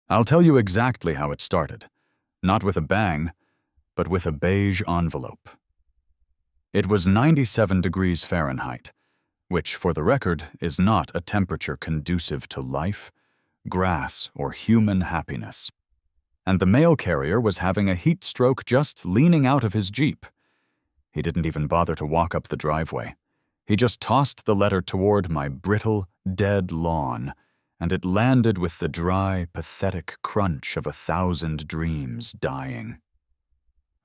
I'll tell you exactly how it started. Not with a bang, but with a beige envelope. It was 97 degrees Fahrenheit, which, for the record, is not a temperature conducive to life, grass, or human happiness. And the mail carrier was having a heat stroke just leaning out of his Jeep. He didn't even bother to walk up the driveway. He just tossed the letter toward my brittle, dead lawn, and it landed with the dry, pathetic crunch of 1,000 dreams dying.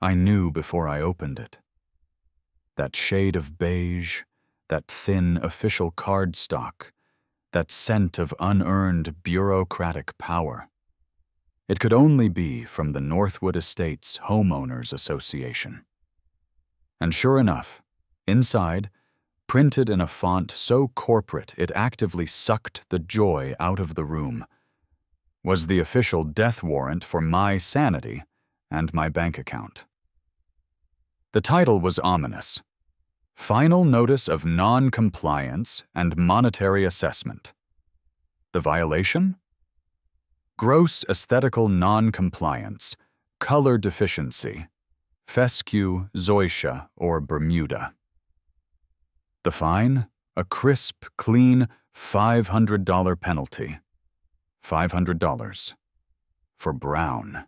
I knew before I opened it. That shade of beige, that thin official cardstock, that scent of unearned bureaucratic power. It could only be from the Northwood Estates Homeowners Association. And sure enough, inside, printed in a font so corporate it actively sucked the joy out of the room, was the official death warrant for my sanity and my bank account. The title was ominous. Final Notice of Non-Compliance and Monetary Assessment. The violation? Gross aesthetical non-compliance, color deficiency, fescue, zoysia, or Bermuda. The fine? A crisp, clean $500 penalty. $500. For brown.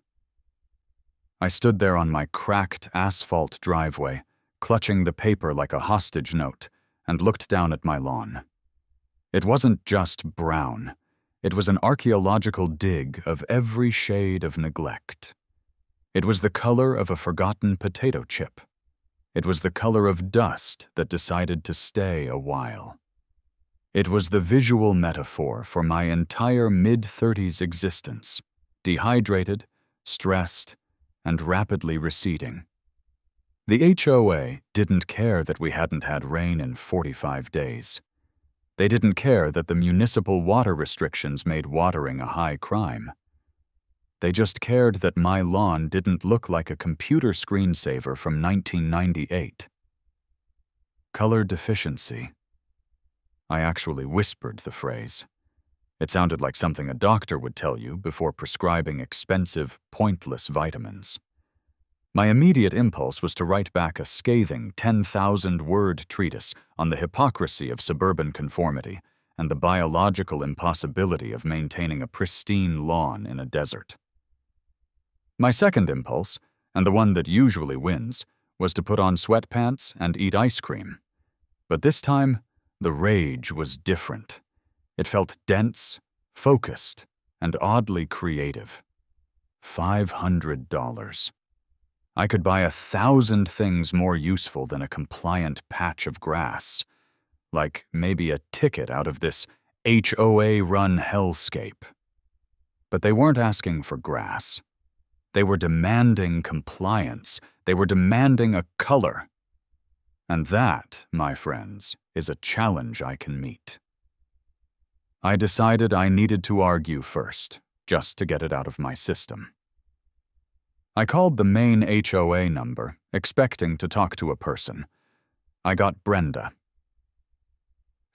I stood there on my cracked asphalt driveway, clutching the paper like a hostage note, and looked down at my lawn. It wasn't just brown. It was an archaeological dig of every shade of neglect. It was the color of a forgotten potato chip. It was the color of dust that decided to stay a while. It was the visual metaphor for my entire mid-30s existence, dehydrated, stressed, and rapidly receding. The HOA didn't care that we hadn't had rain in 45 days. They didn't care that the municipal water restrictions made watering a high crime. They just cared that my lawn didn't look like a computer screensaver from 1998. Color deficiency. I actually whispered the phrase. It sounded like something a doctor would tell you before prescribing expensive, pointless vitamins. My immediate impulse was to write back a scathing 10,000-word treatise on the hypocrisy of suburban conformity and the biological impossibility of maintaining a pristine lawn in a desert. My second impulse, and the one that usually wins, was to put on sweatpants and eat ice cream. But this time, the rage was different. It felt dense, focused, and oddly creative. $500. I could buy 1,000 things more useful than a compliant patch of grass, like maybe a ticket out of this HOA-run hellscape. But they weren't asking for grass. They were demanding compliance. They were demanding a color. And that, my friends, is a challenge I can meet. I decided I needed to argue first, just to get it out of my system. I called the main HOA number, expecting to talk to a person. I got Brenda.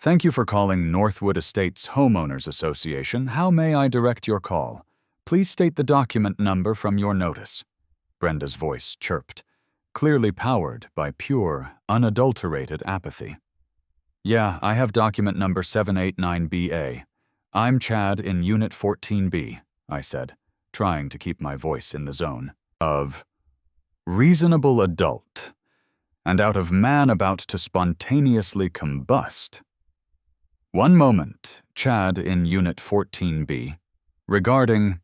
Thank you for calling Northwood Estates Homeowners Association. How may I direct your call? Please state the document number from your notice. Brenda's voice chirped, clearly powered by pure, unadulterated apathy. Yeah, I have document number 789BA. I'm Chad in Unit 14B, I said, trying to keep my voice in the zone. Of reasonable adult, and out of man about to spontaneously combust. One moment, Chad in Unit 14B, regarding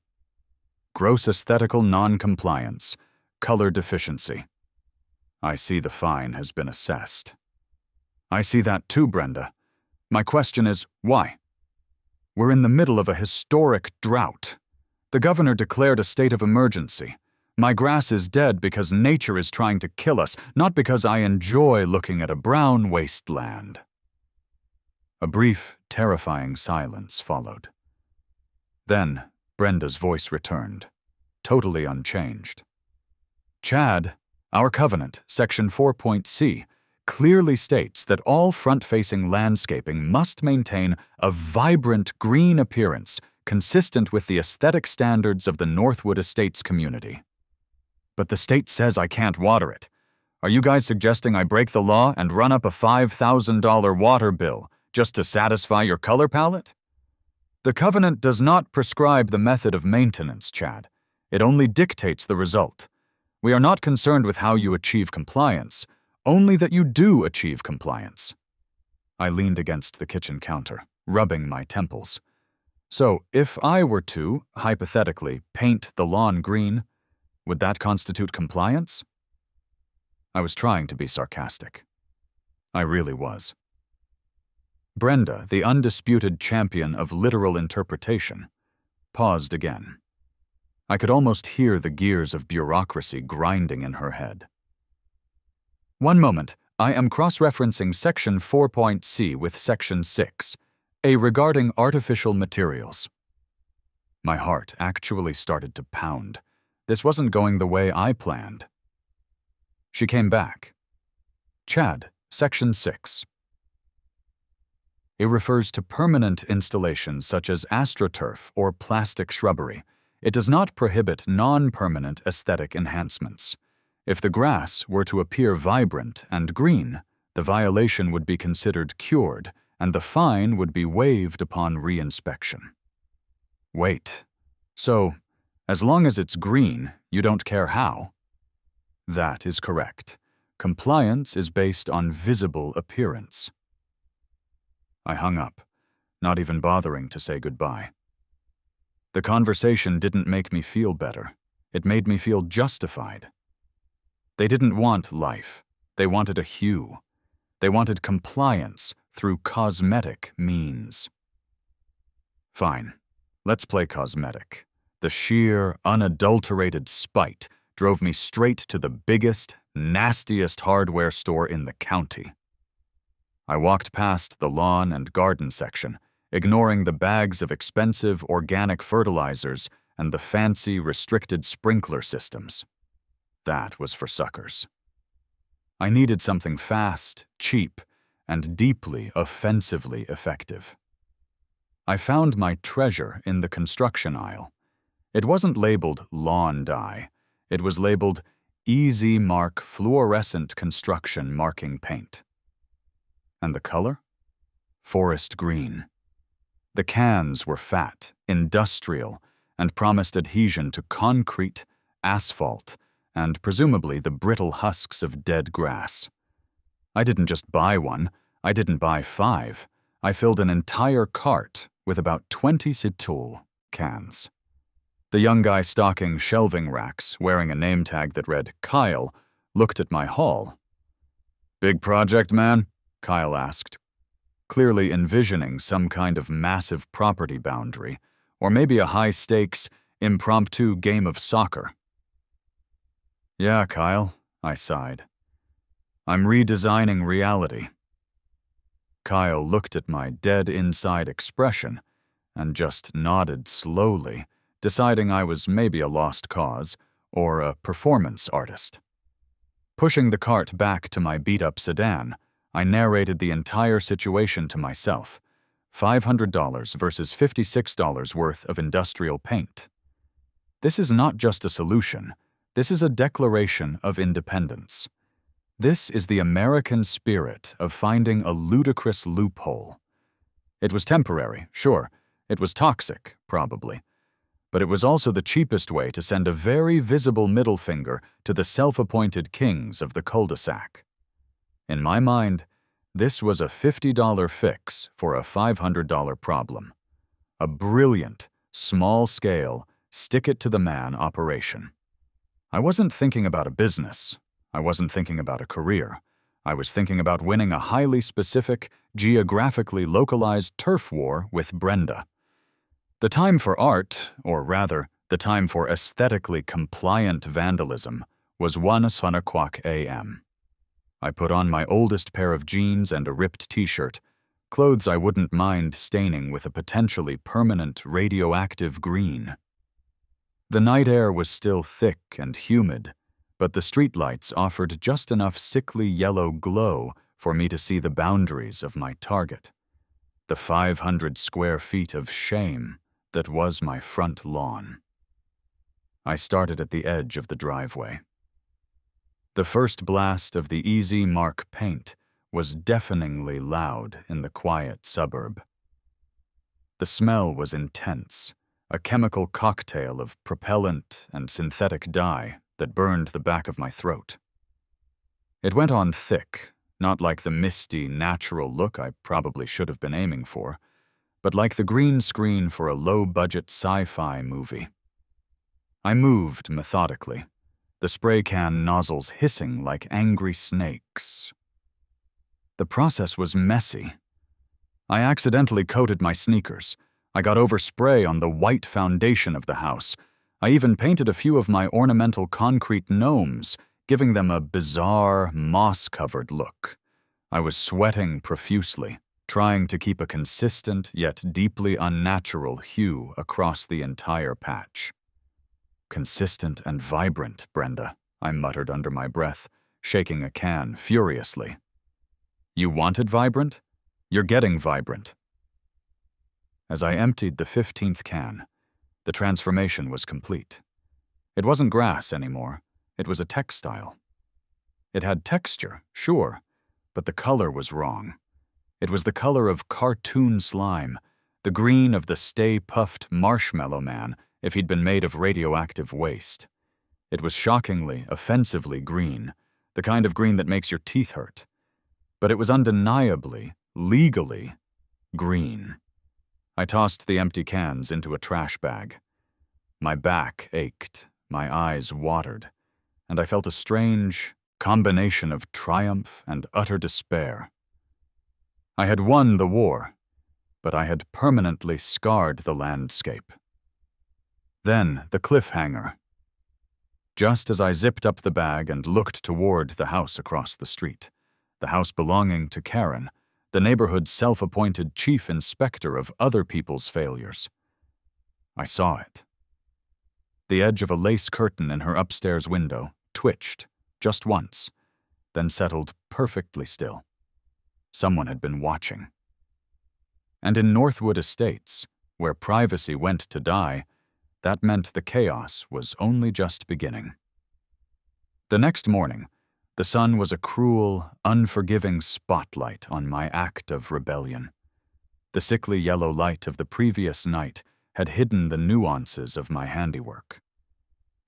gross aesthetical non-compliance, color deficiency. I see the fine has been assessed. I see that too, Brenda. My question is, why? We're in the middle of a historic drought. The governor declared a state of emergency. My grass is dead because nature is trying to kill us, not because I enjoy looking at a brown wasteland. A brief, terrifying silence followed. Then, Brenda's voice returned, totally unchanged. Chad, our covenant, Section 4.c, clearly states that all front-facing landscaping must maintain a vibrant green appearance consistent with the aesthetic standards of the Northwood Estates community. But the state says I can't water it. Are you guys suggesting I break the law and run up a $5,000 water bill just to satisfy your color palette? The covenant does not prescribe the method of maintenance, Chad. It only dictates the result. We are not concerned with how you achieve compliance, only that you do achieve compliance. I leaned against the kitchen counter, rubbing my temples. So, if I were to, hypothetically, paint the lawn green, would that constitute compliance? I was trying to be sarcastic. I really was. Brenda, the undisputed champion of literal interpretation, paused again. I could almost hear the gears of bureaucracy grinding in her head. One moment, I am cross-referencing Section 4.c with Section 6, A regarding artificial materials. My heart actually started to pound. This wasn't going the way I planned. She came back. Chad, Section 6. It refers to permanent installations such as astroturf or plastic shrubbery. It does not prohibit non-permanent aesthetic enhancements. If the grass were to appear vibrant and green, the violation would be considered cured, and the fine would be waived upon reinspection. Wait. So, as long as it's green, you don't care how? That is correct. Compliance is based on visible appearance. I hung up, not even bothering to say goodbye. The conversation didn't make me feel better. It made me feel justified. They didn't want life. They wanted a hue. They wanted compliance through cosmetic means. Fine, let's play cosmetic. The sheer, unadulterated spite drove me straight to the biggest, nastiest hardware store in the county. I walked past the lawn and garden section, ignoring the bags of expensive organic fertilizers and the fancy, restricted sprinkler systems. That was for suckers. I needed something fast, cheap, and deeply, offensively effective. I found my treasure in the construction aisle. It wasn't labeled lawn dye. It was labeled Easy Mark Fluorescent Construction Marking Paint. And the color? Forest green. The cans were fat, industrial, and promised adhesion to concrete, asphalt, and presumably the brittle husks of dead grass. I didn't just buy one, I didn't buy 5. I filled an entire cart with about 20 Citul cans. The young guy stocking shelving racks, wearing a name tag that read Kyle, looked at my haul. "Big project, man?" Kyle asked, clearly envisioning some kind of massive property boundary, or maybe a high-stakes, impromptu game of soccer. "Yeah, Kyle," I sighed. "I'm redesigning reality." Kyle looked at my dead-inside expression and just nodded slowly, deciding I was maybe a lost cause or a performance artist. Pushing the cart back to my beat-up sedan, I narrated the entire situation to myself, $500 versus $56 worth of industrial paint. This is not just a solution, this is a declaration of independence. This is the American spirit of finding a ludicrous loophole. It was temporary, sure. It was toxic, probably. But it was also the cheapest way to send a very visible middle finger to the self-appointed kings of the cul-de-sac. In my mind, this was a $50 fix for a $500 problem. A brilliant, small-scale, stick-it-to-the-man operation. I wasn't thinking about a business. I wasn't thinking about a career. I was thinking about winning a highly specific, geographically localized turf war with Brenda. The time for art, or rather, the time for aesthetically compliant vandalism, was 1:00 a.m. I put on my oldest pair of jeans and a ripped t-shirt, clothes I wouldn't mind staining with a potentially permanent radioactive green. The night air was still thick and humid, but the streetlights offered just enough sickly yellow glow for me to see the boundaries of my target. The 500 square feet of shame that was my front lawn. I started at the edge of the driveway. The first blast of the Easy Mark paint was deafeningly loud in the quiet suburb. The smell was intense, a chemical cocktail of propellant and synthetic dye that burned the back of my throat. It went on thick, not like the misty, natural look I probably should have been aiming for, but like the green screen for a low-budget sci-fi movie. I moved methodically, the spray can nozzles hissing like angry snakes. The process was messy. I accidentally coated my sneakers. I got overspray on the white foundation of the house. I even painted a few of my ornamental concrete gnomes, giving them a bizarre, moss-covered look. I was sweating profusely, trying to keep a consistent yet deeply unnatural hue across the entire patch. "Consistent and vibrant, Brenda," I muttered under my breath, shaking a can furiously. "You wanted vibrant? You're getting vibrant." As I emptied the 15th can, the transformation was complete. It wasn't grass anymore. It was a textile. It had texture, sure, but the color was wrong. It was the color of cartoon slime, the green of the Stay-Puffed Marshmallow Man if he'd been made of radioactive waste. It was shockingly, offensively green, the kind of green that makes your teeth hurt. But it was undeniably, legally, green. I tossed the empty cans into a trash bag. My back ached, my eyes watered, and I felt a strange combination of triumph and utter despair. I had won the war, but I had permanently scarred the landscape. Then the cliffhanger. Just as I zipped up the bag and looked toward the house across the street, the house belonging to Karen, the neighborhood's self-appointed chief inspector of other people's failures, I saw it. The edge of a lace curtain in her upstairs window twitched just once, then settled perfectly still. Someone had been watching. And in Northwood Estates, where privacy went to die, that meant the chaos was only just beginning. The next morning, the sun was a cruel, unforgiving spotlight on my act of rebellion. The sickly yellow light of the previous night had hidden the nuances of my handiwork.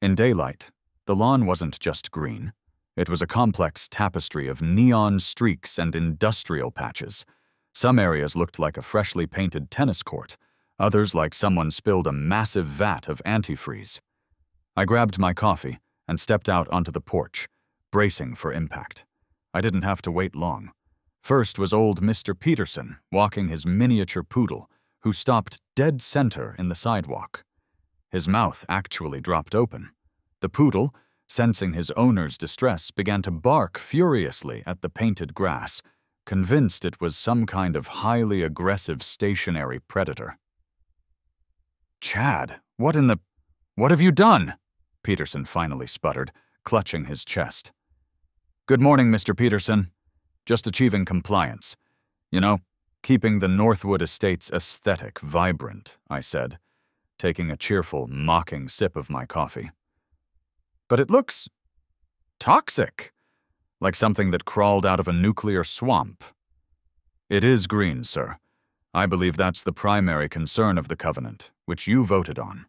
In daylight, the lawn wasn't just green. It was a complex tapestry of neon streaks and industrial patches. Some areas looked like a freshly painted tennis court, others like someone spilled a massive vat of antifreeze. I grabbed my coffee and stepped out onto the porch, bracing for impact. I didn't have to wait long. First was old Mr. Peterson walking his miniature poodle, who stopped dead center in the sidewalk. His mouth actually dropped open. The poodle, sensing his owner's distress, began to bark furiously at the painted grass, convinced it was some kind of highly aggressive stationary predator. "Chad, what have you done?" Peterson finally sputtered, clutching his chest. "Good morning, Mr. Peterson. Just achieving compliance. You know, keeping the Northwood Estates aesthetic vibrant," I said, taking a cheerful, mocking sip of my coffee. "But it looks toxic, like something that crawled out of a nuclear swamp." "It is green, sir. I believe that's the primary concern of the covenant, which you voted on."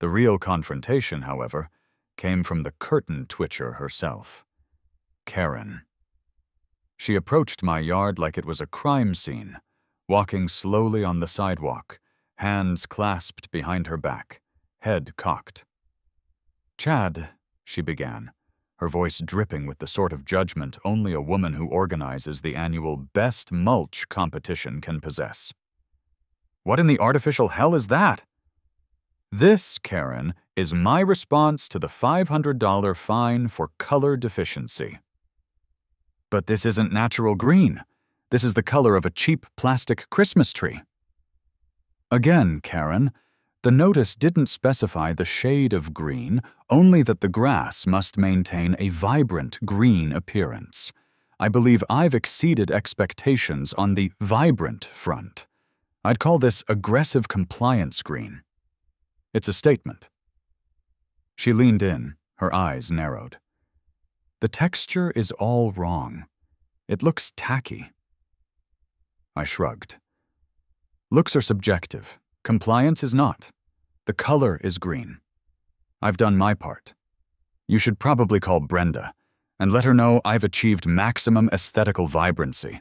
The real confrontation, however, came from the curtain twitcher herself, Karen. She approached my yard like it was a crime scene, walking slowly on the sidewalk, hands clasped behind her back, head cocked. "Chad," she began, her voice dripping with the sort of judgment only a woman who organizes the annual Best Mulch competition can possess. "What in the artificial hell is that?" "This, Karen, is my response to the $500 fine for color deficiency." "But this isn't natural green. This is the color of a cheap plastic Christmas tree." "Again, Karen, the notice didn't specify the shade of green, only that the grass must maintain a vibrant green appearance. I believe I've exceeded expectations on the vibrant front. I'd call this aggressive compliance green. It's a statement. She leaned in, her eyes narrowed. The texture is all wrong. It looks tacky. I shrugged. Looks are subjective. Compliance is not. The color is green. I've done my part. You should probably call Brenda and let her know I've achieved maximum aesthetical vibrancy.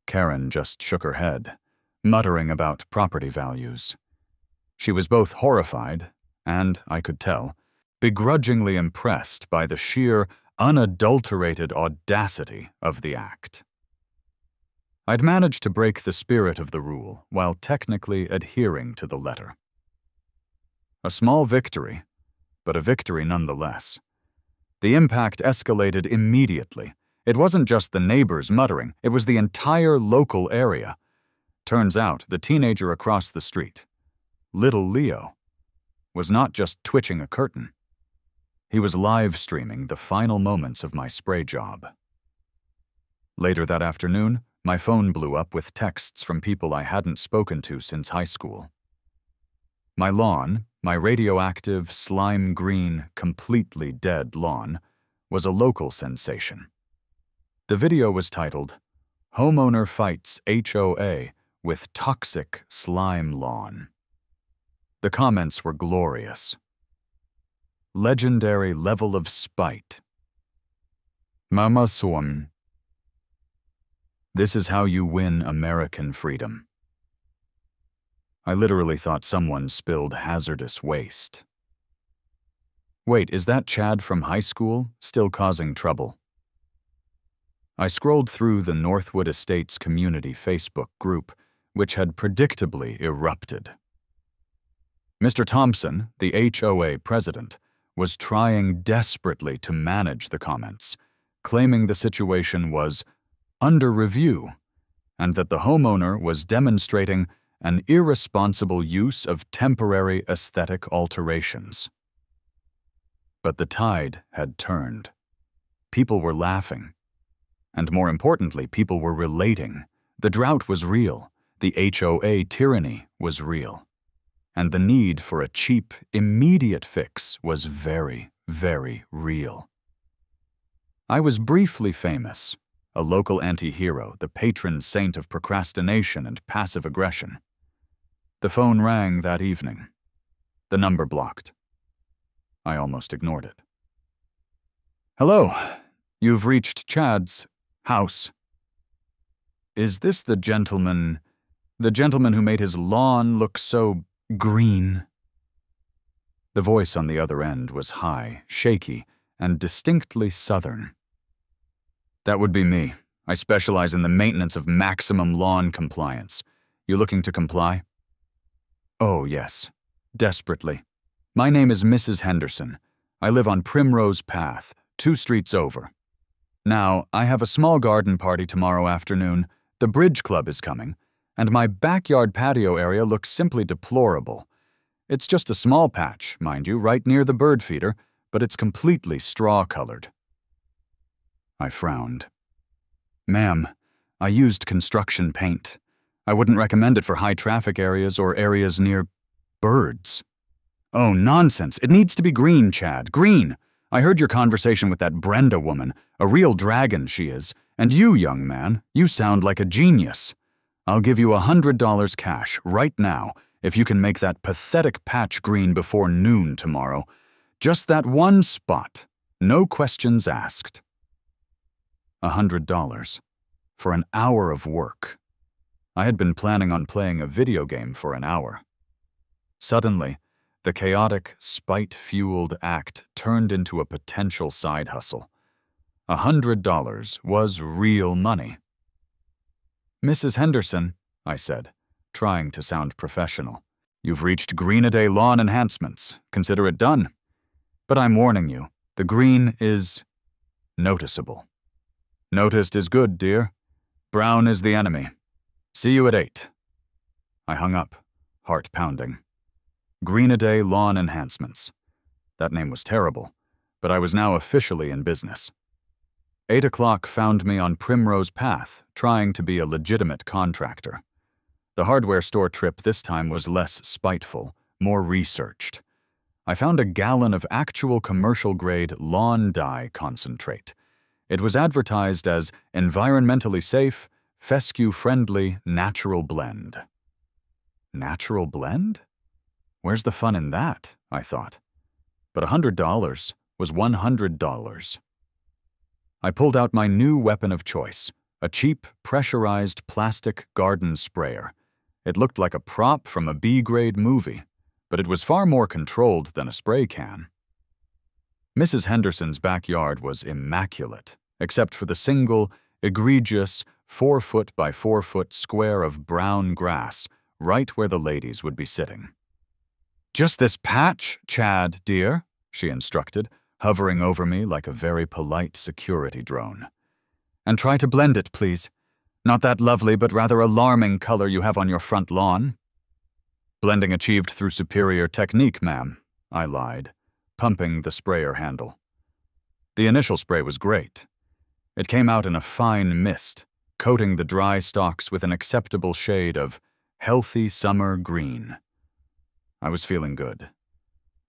Karen just shook her head, muttering about property values. She was both horrified and, I could tell, begrudgingly impressed by the sheer, unadulterated audacity of the act. I'd managed to break the spirit of the rule while technically adhering to the letter. A small victory, but a victory nonetheless. The impact escalated immediately. It wasn't just the neighbors muttering, it was the entire local area. Turns out the teenager across the street, little Leo, was not just twitching a curtain. He was live streaming the final moments of my spray job. Later that afternoon, my phone blew up with texts from people I hadn't spoken to since high school. My lawn, my radioactive, slime-green, completely dead lawn, was a local sensation. The video was titled, "Homeowner Fights HOA with Toxic Slime Lawn." The comments were glorious. Legendary level of spite. Mama Swam. This is how you win American freedom. I literally thought someone spilled hazardous waste. Wait, is that Chad from high school still causing trouble? I scrolled through the Northwood Estates Community Facebook group, which had predictably erupted. Mr. Thompson, the HOA president, was trying desperately to manage the comments, claiming the situation was under review and that the homeowner was demonstrating an irresponsible use of temporary aesthetic alterations. But the tide had turned. People were laughing. And more importantly, people were relating. The drought was real. The HOA tyranny was real. And the need for a cheap, immediate fix was very, very real. I was briefly famous, a local anti-hero, the patron saint of procrastination and passive aggression. The phone rang that evening. The number blocked. I almost ignored it. Hello, you've reached Chad's house. Is this the gentleman who made his lawn look so green? The voice on the other end was high, shaky, and distinctly southern. That would be me. I specialize in the maintenance of maximum lawn compliance. You looking to comply? Oh, yes. Desperately. My name is Mrs. Henderson. I live on Primrose Path, 2 streets over. Now, I have a small garden party tomorrow afternoon. The Bridge Club is coming, and my backyard patio area looks simply deplorable. It's just a small patch, mind you, right near the bird feeder, but it's completely straw-colored. I frowned. Ma'am, I used construction paint. I wouldn't recommend it for high-traffic areas or areas near birds. Oh, nonsense. It needs to be green, Chad. Green. I heard your conversation with that Brenda woman. A real dragon she is. And you, young man, you sound like a genius. I'll give you $100 cash right now if you can make that pathetic patch green before noon tomorrow. Just that one spot. No questions asked. $100 for an hour of work. I had been planning on playing a video game for an hour. Suddenly, the chaotic, spite-fueled act turned into a potential side hustle. $100 was real money. Mrs. Henderson, I said, trying to sound professional, you've reached Green-A-Day Lawn Enhancements. Consider it done. But I'm warning you, the green is noticeable. Noticed is good, dear. Brown is the enemy. See you at 8. I hung up, heart pounding. Green-A-Day Lawn Enhancements. That name was terrible, but I was now officially in business. 8 o'clock found me on Primrose Path, trying to be a legitimate contractor. The hardware store trip this time was less spiteful, more researched. I found a gallon of actual commercial-grade lawn dye concentrate. It was advertised as environmentally safe, fescue-friendly natural blend. Natural blend? Where's the fun in that? I thought. But $100 was $100. I pulled out my new weapon of choice, a cheap, pressurized plastic garden sprayer. It looked like a prop from a B-grade movie, but it was far more controlled than a spray can. Mrs. Henderson's backyard was immaculate, except for the single, egregious 4-foot by 4-foot square of brown grass right where the ladies would be sitting. "Just this patch, Chad, dear," she instructed, hovering over me like a very polite security drone. "And try to blend it, please. Not that lovely but rather alarming color you have on your front lawn." "Blending achieved through superior technique, ma'am," I lied, pumping the sprayer handle. The initial spray was great. It came out in a fine mist, coating the dry stalks with an acceptable shade of healthy summer green. I was feeling good.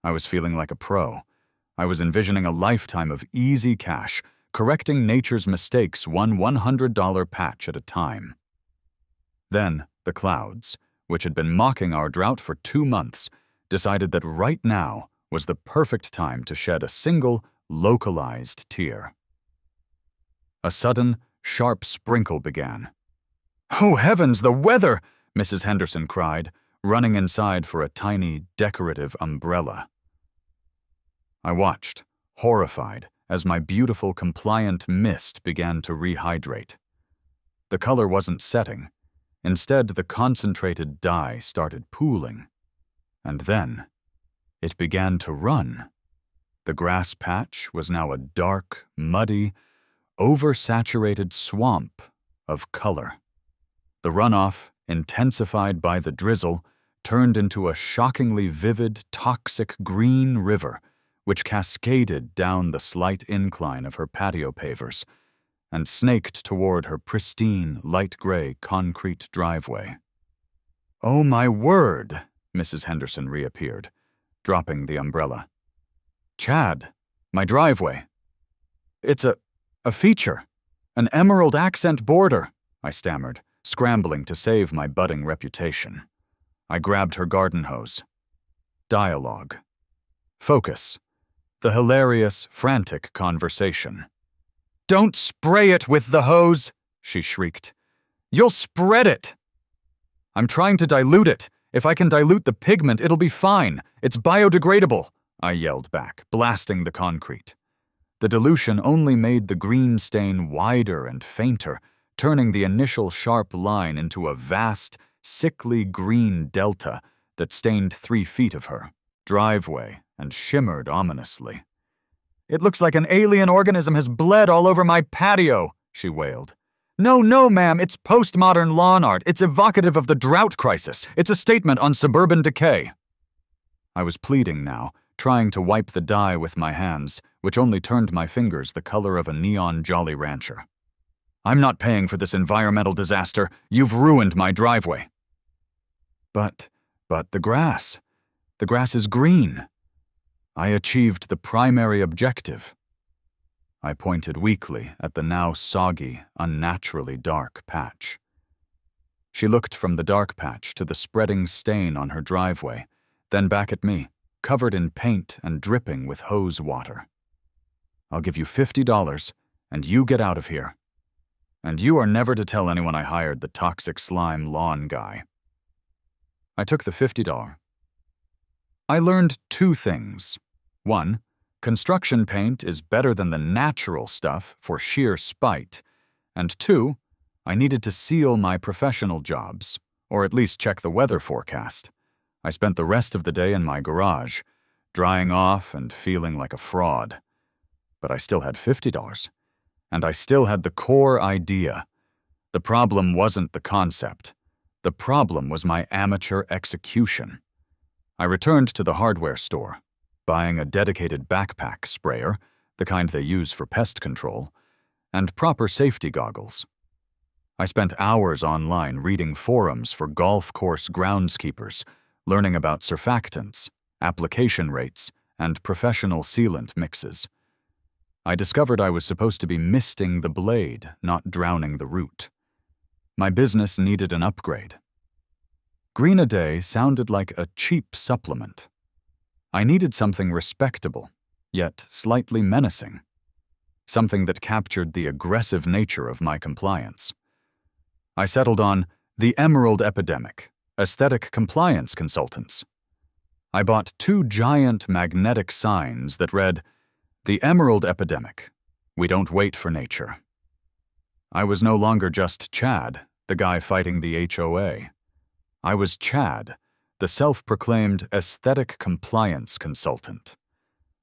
I was feeling like a pro. I was envisioning a lifetime of easy cash, correcting nature's mistakes one $100 patch at a time. Then the clouds, which had been mocking our drought for 2 months, decided that right now was the perfect time to shed a single, localized tear. A sudden, sharp sprinkle began. "Oh heavens, the weather!" Mrs. Henderson cried, running inside for a tiny, decorative umbrella. I watched, horrified, as my beautiful, compliant mist began to rehydrate. The color wasn't setting. Instead, the concentrated dye started pooling. And then, it began to run. The grass patch was now a dark, muddy, oversaturated swamp of color. The runoff, intensified by the drizzle, turned into a shockingly vivid, toxic green river, which cascaded down the slight incline of her patio pavers and snaked toward her pristine, light gray concrete driveway. "Oh, my word!" Mrs. Henderson reappeared, dropping the umbrella. "Chad, my driveway. It's a feature, an emerald accent border," I stammered, scrambling to save my budding reputation. I grabbed her garden hose. Dialogue. Focus. The hilarious, frantic conversation. "Don't spray it with the hose," she shrieked. "You'll spread it." "I'm trying to dilute it. If I can dilute the pigment, it'll be fine. It's biodegradable," I yelled back, blasting the concrete. The dilution only made the green stain wider and fainter, turning the initial sharp line into a vast, sickly green delta that stained 3 feet of her driveway and shimmered ominously. "It looks like an alien organism has bled all over my patio," she wailed. "No, no, ma'am, it's postmodern lawn art. It's evocative of the drought crisis. It's a statement on suburban decay." I was pleading now, trying to wipe the dye with my hands, which only turned my fingers the color of a neon Jolly Rancher. "I'm not paying for this environmental disaster. You've ruined my driveway." But the grass. The grass is green. I achieved the primary objective. I pointed weakly at the now soggy, unnaturally dark patch. She looked from the dark patch to the spreading stain on her driveway, then back at me, covered in paint and dripping with hose water. "I'll give you $50, and you get out of here. And you are never to tell anyone I hired the toxic slime lawn guy." I took the $50. I learned 2 things. 1, construction paint is better than the natural stuff for sheer spite. And 2, I needed to seal my professional jobs, or at least check the weather forecast. I spent the rest of the day in my garage, drying off and feeling like a fraud. But I still had $50, and I still had the core idea. The problem wasn't the concept. The problem was my amateur execution. I returned to the hardware store, buying a dedicated backpack sprayer, the kind they use for pest control, and proper safety goggles. I spent hours online reading forums for golf course groundskeepers, learning about surfactants, application rates, and professional sealant mixes. I discovered I was supposed to be misting the blade, not drowning the root. My business needed an upgrade. Green a Day sounded like a cheap supplement. I needed something respectable, yet slightly menacing. Something that captured the aggressive nature of my compliance. I settled on the Emerald Epidemic, Aesthetic Compliance Consultants. I bought 2 giant magnetic signs that read, "The Emerald Epidemic. We don't wait for nature." I was no longer just Chad, the guy fighting the HOA. I was Chad, the self-proclaimed aesthetic compliance consultant.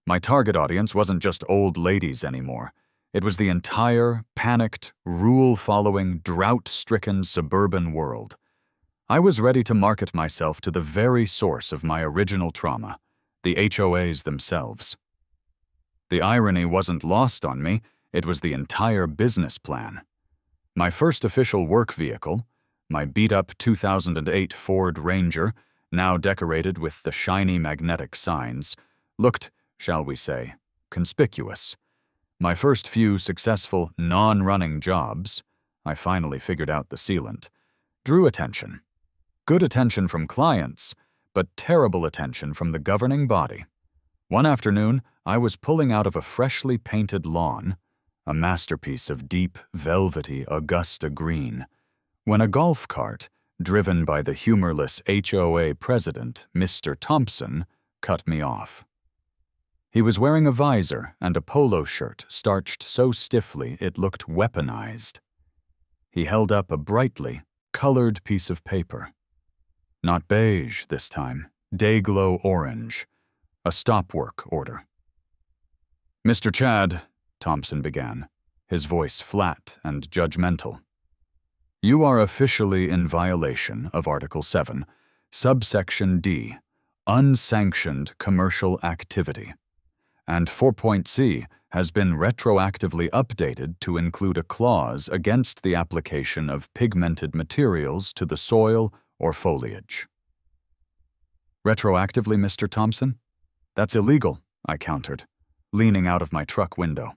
My target audience wasn't just old ladies anymore. It was the entire, panicked, rule-following, drought-stricken suburban world. I was ready to market myself to the very source of my original trauma, the HOAs themselves. The irony wasn't lost on me, it was the entire business plan. My first official work vehicle, my beat-up 2008 Ford Ranger, now decorated with the shiny magnetic signs, looked, shall we say, conspicuous. My first few successful non-running jobs, I finally figured out the sealant, drew attention. Good attention from clients, but terrible attention from the governing body. One afternoon, I was pulling out of a freshly painted lawn, a masterpiece of deep, velvety Augusta green, when a golf cart, driven by the humorless HOA president, Mr. Thompson, cut me off. He was wearing a visor and a polo shirt starched so stiffly it looked weaponized. He held up a brightly colored piece of paper. Not beige this time, day-glow orange, a stop work order. "Mr. Chad," Thompson began, his voice flat and judgmental. "You are officially in violation of Article 7, subsection D, unsanctioned commercial activity, and 4.C has been retroactively updated to include a clause against the application of pigmented materials to the soil or foliage." "Retroactively, Mr. Thompson? That's illegal," I countered, leaning out of my truck window.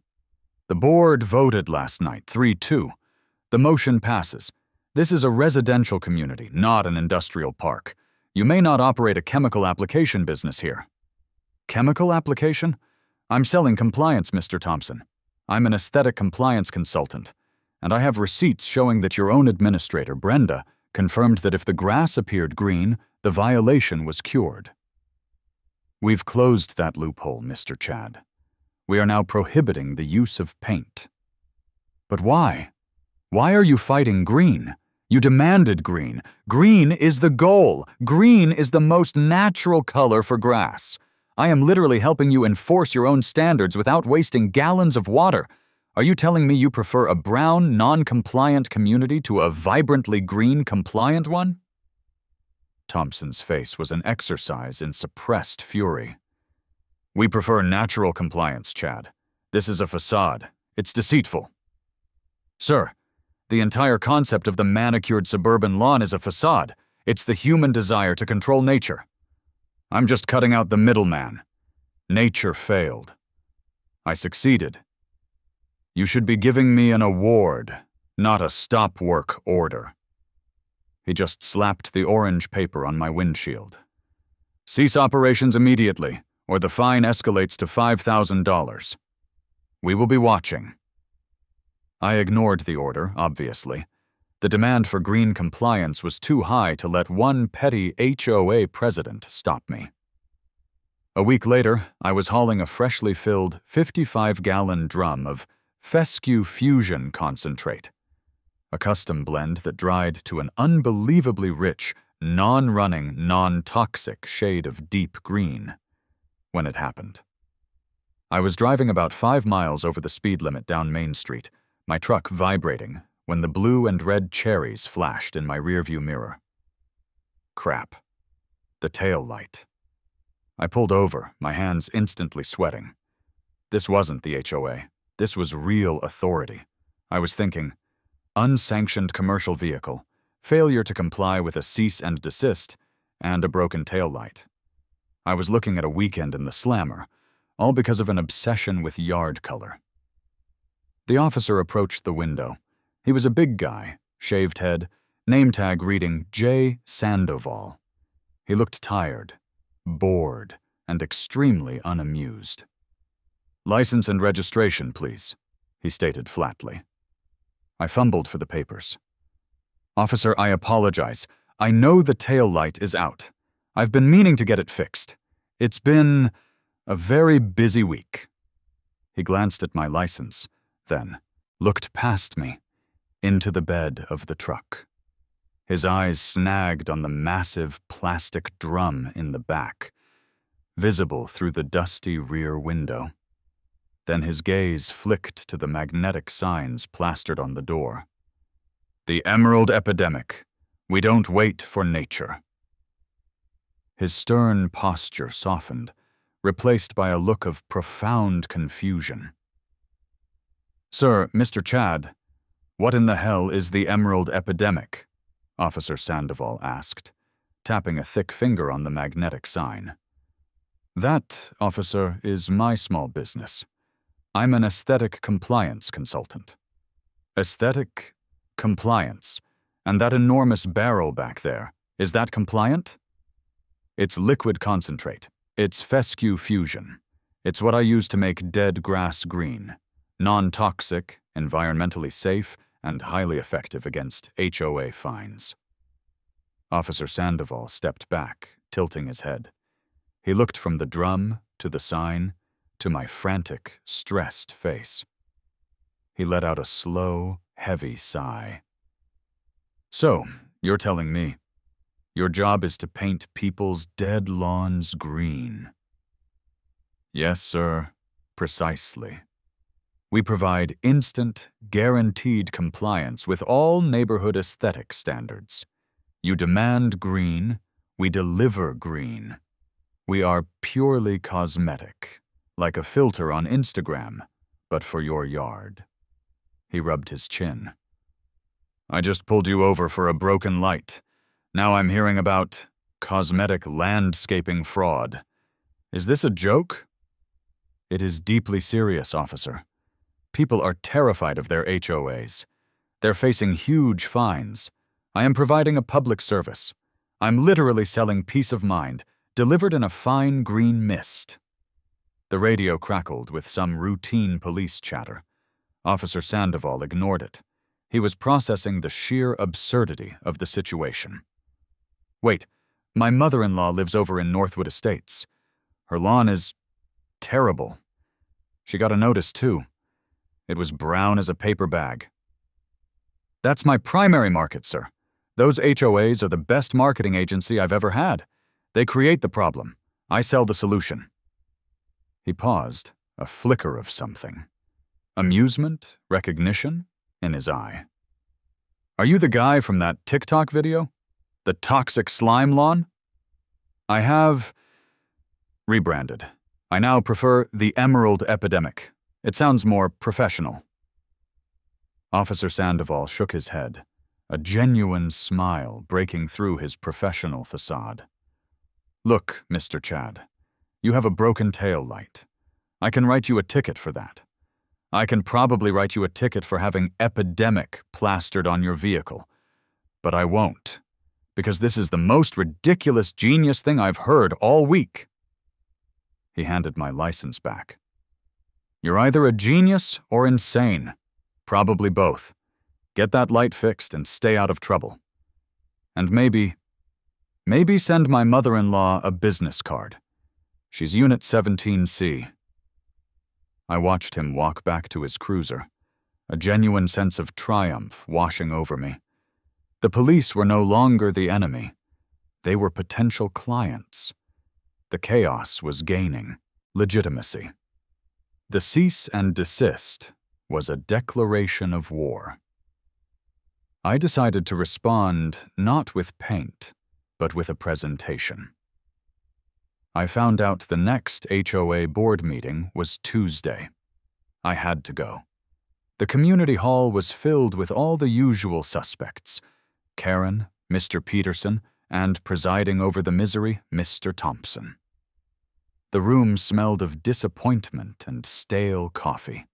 "The board voted last night, 3-2. The motion passes. This is a residential community, not an industrial park. You may not operate a chemical application business here." "Chemical application? I'm selling compliance, Mr. Thompson. I'm an aesthetic compliance consultant, and I have receipts showing that your own administrator, Brenda, confirmed that if the grass appeared green, the violation was cured." "We've closed that loophole, Mr. Chad. We are now prohibiting the use of paint." "But why? Why are you fighting green? You demanded green. Green is the goal. Green is the most natural color for grass. I am literally helping you enforce your own standards without wasting gallons of water. Are you telling me you prefer a brown, non-compliant community to a vibrantly green, compliant one?" Thompson's face was an exercise in suppressed fury. "We prefer natural compliance, Chad. This is a facade. It's deceitful." "Sir, the entire concept of the manicured suburban lawn is a facade. It's the human desire to control nature. I'm just cutting out the middleman. Nature failed. I succeeded. You should be giving me an award, not a stop work order." He just slapped the orange paper on my windshield. "Cease operations immediately, or the fine escalates to $5,000. We will be watching." I ignored the order, obviously. The demand for green compliance was too high to let one petty HOA president stop me. A week later, I was hauling a freshly filled 55-gallon drum of Fescue Fusion concentrate, a custom blend that dried to an unbelievably rich, non-running, non-toxic shade of deep green, when it happened. I was driving about 5 miles over the speed limit down Main Street, my truck vibrating, when the blue and red cherries flashed in my rearview mirror. Crap. The tail light. I pulled over, my hands instantly sweating. This wasn't the HOA. This was real authority. I was thinking, unsanctioned commercial vehicle, failure to comply with a cease and desist, and a broken taillight. I was looking at a weekend in the slammer, all because of an obsession with yard color. The officer approached the window. He was a big guy, shaved head, name tag reading J. Sandoval. He looked tired, bored, and extremely unamused. "License and registration, please," he stated flatly. I fumbled for the papers. "Officer, I apologize. I know the tail light is out. I've been meaning to get it fixed. It's been a very busy week." He glanced at my license, then looked past me, into the bed of the truck. His eyes snagged on the massive plastic drum in the back, visible through the dusty rear window. Then his gaze flicked to the magnetic signs plastered on the door. "The Emerald Epidemic. We don't wait for nature." His stern posture softened, replaced by a look of profound confusion. "Sir, Mr. Chad, what in the hell is the Emerald Epidemic?" Officer Sandoval asked, tapping a thick finger on the magnetic sign. "That, officer, is my small business. I'm an aesthetic compliance consultant." "Aesthetic compliance? And that enormous barrel back there, is that compliant?" "It's liquid concentrate. It's fescue fusion. It's what I use to make dead grass green. Non-toxic, environmentally safe, and highly effective against HOA fines." Officer Sandoval stepped back, tilting his head. He looked from the drum to the sign to my frantic, stressed face. He let out a slow, heavy sigh. "So, you're telling me your job is to paint people's dead lawns green?" "Yes, sir, precisely. We provide instant, guaranteed compliance with all neighborhood aesthetic standards. You demand green, we deliver green. We are purely cosmetic, like a filter on Instagram, but for your yard." He rubbed his chin. "I just pulled you over for a broken light. Now I'm hearing about cosmetic landscaping fraud. Is this a joke?" "It is deeply serious, officer. People are terrified of their HOAs. They're facing huge fines. I am providing a public service. I'm literally selling peace of mind, delivered in a fine green mist." The radio crackled with some routine police chatter. Officer Sandoval ignored it. He was processing the sheer absurdity of the situation. "Wait, my mother-in-law lives over in Northwood Estates. Her lawn is terrible. She got a notice, too. It was brown as a paper bag." "That's my primary market, sir. Those HOAs are the best marketing agency I've ever had. They create the problem. I sell the solution." He paused, a flicker of something. Amusement, recognition, in his eye. "Are you the guy from that TikTok video? The toxic slime lawn?" "I have rebranded. I now prefer the Emerald Epidemic. It sounds more professional." Officer Sandoval shook his head, a genuine smile breaking through his professional facade. "Look, Mr. Chad, you have a broken tail light. I can write you a ticket for that. I can probably write you a ticket for having epidemic plastered on your vehicle. But I won't, because this is the most ridiculous genius thing I've heard all week." He handed my license back. "You're either a genius or insane. Probably both. Get that light fixed and stay out of trouble. And maybe send my mother-in-law a business card. She's Unit 17C. I watched him walk back to his cruiser, a genuine sense of triumph washing over me. The police were no longer the enemy. They were potential clients. The chaos was gaining legitimacy. The cease and desist was a declaration of war. I decided to respond not with paint, but with a presentation. I found out the next HOA board meeting was Tuesday. I had to go. The community hall was filled with all the usual suspects: Karen, Mr. Peterson, and, presiding over the misery, Mr. Thompson. The room smelled of disappointment and stale coffee.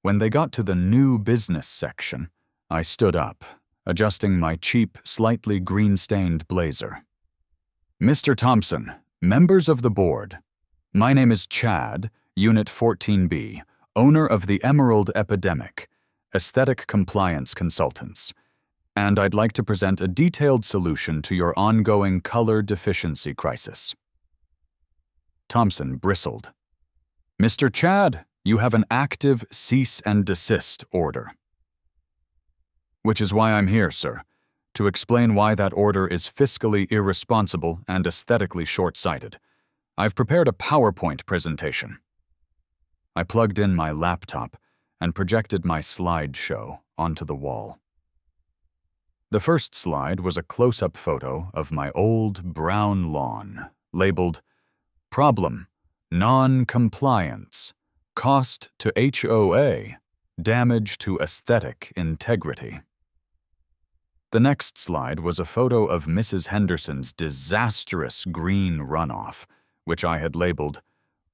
When they got to the new business section, I stood up, adjusting my cheap, slightly green-stained blazer. "Mr. Thompson, members of the board, my name is Chad, Unit 14B, owner of the Emerald Epidemic, Aesthetic Compliance Consultants, and I'd like to present a detailed solution to your ongoing color deficiency crisis." Thompson bristled. "Mr. Chad, you have an active cease and desist order." "Which is why I'm here, sir, to explain why that order is fiscally irresponsible and aesthetically short-sighted. I've prepared a PowerPoint presentation." I plugged in my laptop and projected my slideshow onto the wall. The first slide was a close-up photo of my old brown lawn, labeled "Problem: Non-Compliance. Cost to HOA. Damage to aesthetic integrity." The next slide was a photo of Mrs. Henderson's disastrous green runoff, which I had labeled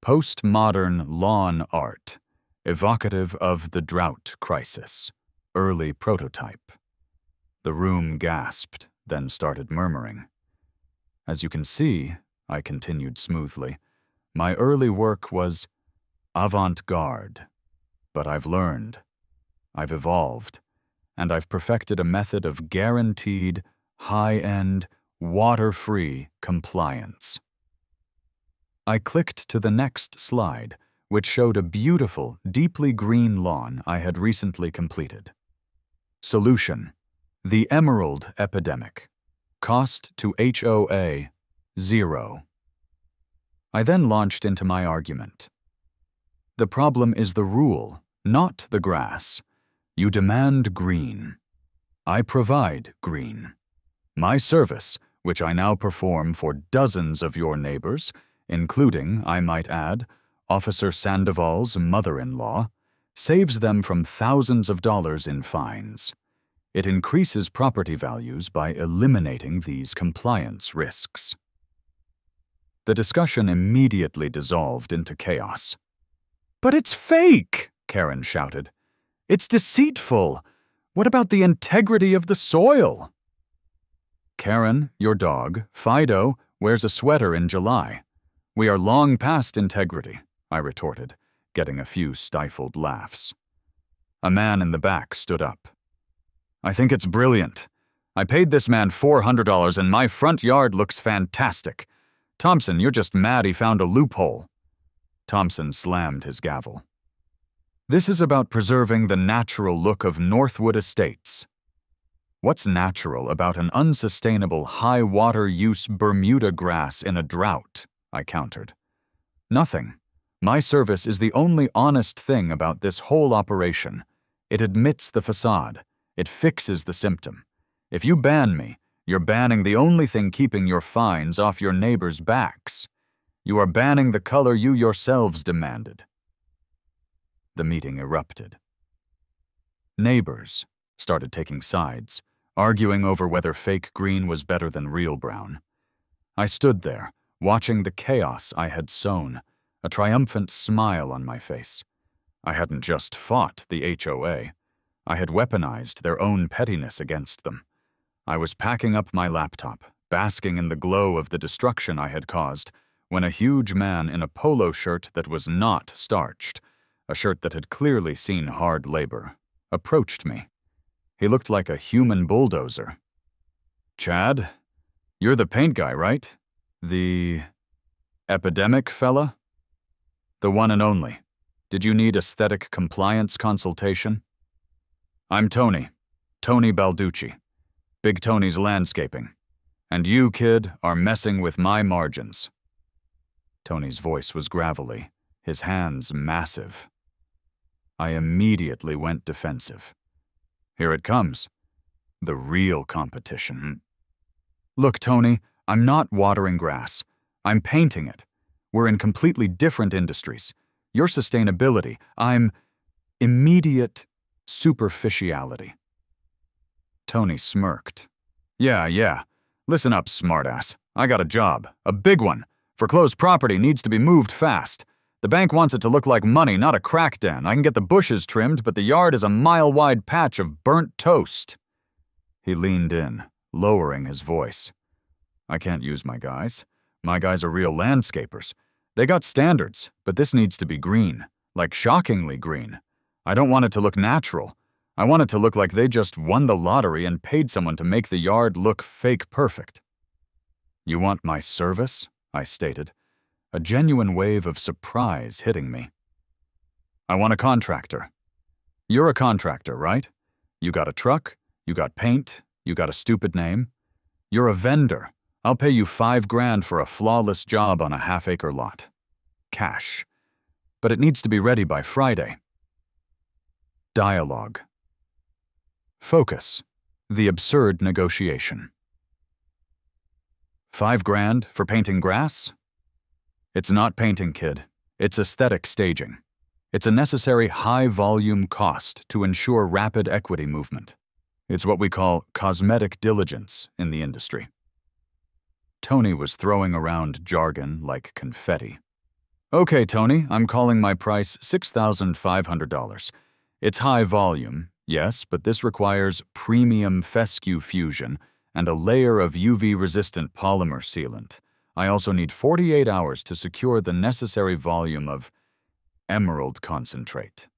"Postmodern Lawn Art, Evocative of the Drought Crisis. Early Prototype." The room gasped, then started murmuring. "As you can see," I continued smoothly, "my early work was avant-garde. But I've learned, I've evolved, and I've perfected a method of guaranteed, high-end, water-free compliance." I clicked to the next slide, which showed a beautiful, deeply green lawn I had recently completed. Solution: the Emerald Epidemic. Cost to HOA: 0. I then launched into my argument. The problem is the rule, not the grass. You demand green. I provide green. My service, which I now perform for dozens of your neighbors, including, I might add, Officer Sandoval's mother-in-law, saves them from thousands of dollars in fines. It increases property values by eliminating these compliance risks. The discussion immediately dissolved into chaos. "But it's fake!" Karen shouted. "It's deceitful! What about the integrity of the soil?" "Karen, your dog, Fido, wears a sweater in July. We are long past integrity," I retorted, getting a few stifled laughs. A man in the back stood up. "I think it's brilliant. I paid this man $400 and my front yard looks fantastic. Thompson, you're just mad he found a loophole." Thompson slammed his gavel. "This is about preserving the natural look of Northwood Estates." "What's natural about an unsustainable high-water use Bermuda grass in a drought?" I countered. "Nothing. My service is the only honest thing about this whole operation. It admits the facade. It fixes the symptom. If you ban me, you're banning the only thing keeping your fines off your neighbors' backs. You are banning the color you yourselves demanded." The meeting erupted. Neighbors started taking sides, arguing over whether fake green was better than real brown. I stood there, watching the chaos I had sown, a triumphant smile on my face. I hadn't just fought the HOA. I had weaponized their own pettiness against them. I was packing up my laptop, basking in the glow of the destruction I had caused, when a huge man in a polo shirt that was not starched, a shirt that had clearly seen hard labor, approached me. He looked like a human bulldozer. "Chad, you're the paint guy, right? The epidemic fella?" "The one and only. Did you need aesthetic compliance consultation?" "I'm Tony Balducci, Big Tony's Landscaping. And you, kid, are messing with my margins." Tony's voice was gravelly, his hands massive. I immediately went defensive. Here it comes. The real competition. "Look, Tony, I'm not watering grass. I'm painting it. We're in completely different industries. Your sustainability, I'm immediate superficiality. Tony smirked. Yeah. Listen up, smartass. I got a job. A big one. Foreclosed property needs to be moved fast. The bank wants it to look like money, not a crack den. I can get the bushes trimmed, but the yard is a mile-wide patch of burnt toast. He leaned in, lowering his voice. I can't use my guys. My guys are real landscapers. They got standards, but this needs to be green, like shockingly green. I don't want it to look natural. I want it to look like they just won the lottery and paid someone to make the yard look fake perfect. You want my service? I stated, a genuine wave of surprise hitting me. I want a contractor. You're a contractor, right? You got a truck, you got paint, you got a stupid name. You're a vendor. I'll pay you $5,000 for a flawless job on a half-acre lot. Cash. But it needs to be ready by Friday. Dialogue. Focus. The absurd negotiation. $5,000 for painting grass? It's not painting, kid. It's aesthetic staging. It's a necessary high-volume cost to ensure rapid equity movement. It's what we call cosmetic diligence in the industry. Tony was throwing around jargon like confetti. Okay, Tony, I'm calling my price $6,500. It's high volume, yes, but this requires premium fescue fusion and a layer of UV-resistant polymer sealant. I also need 48 hours to secure the necessary volume of emerald concentrate.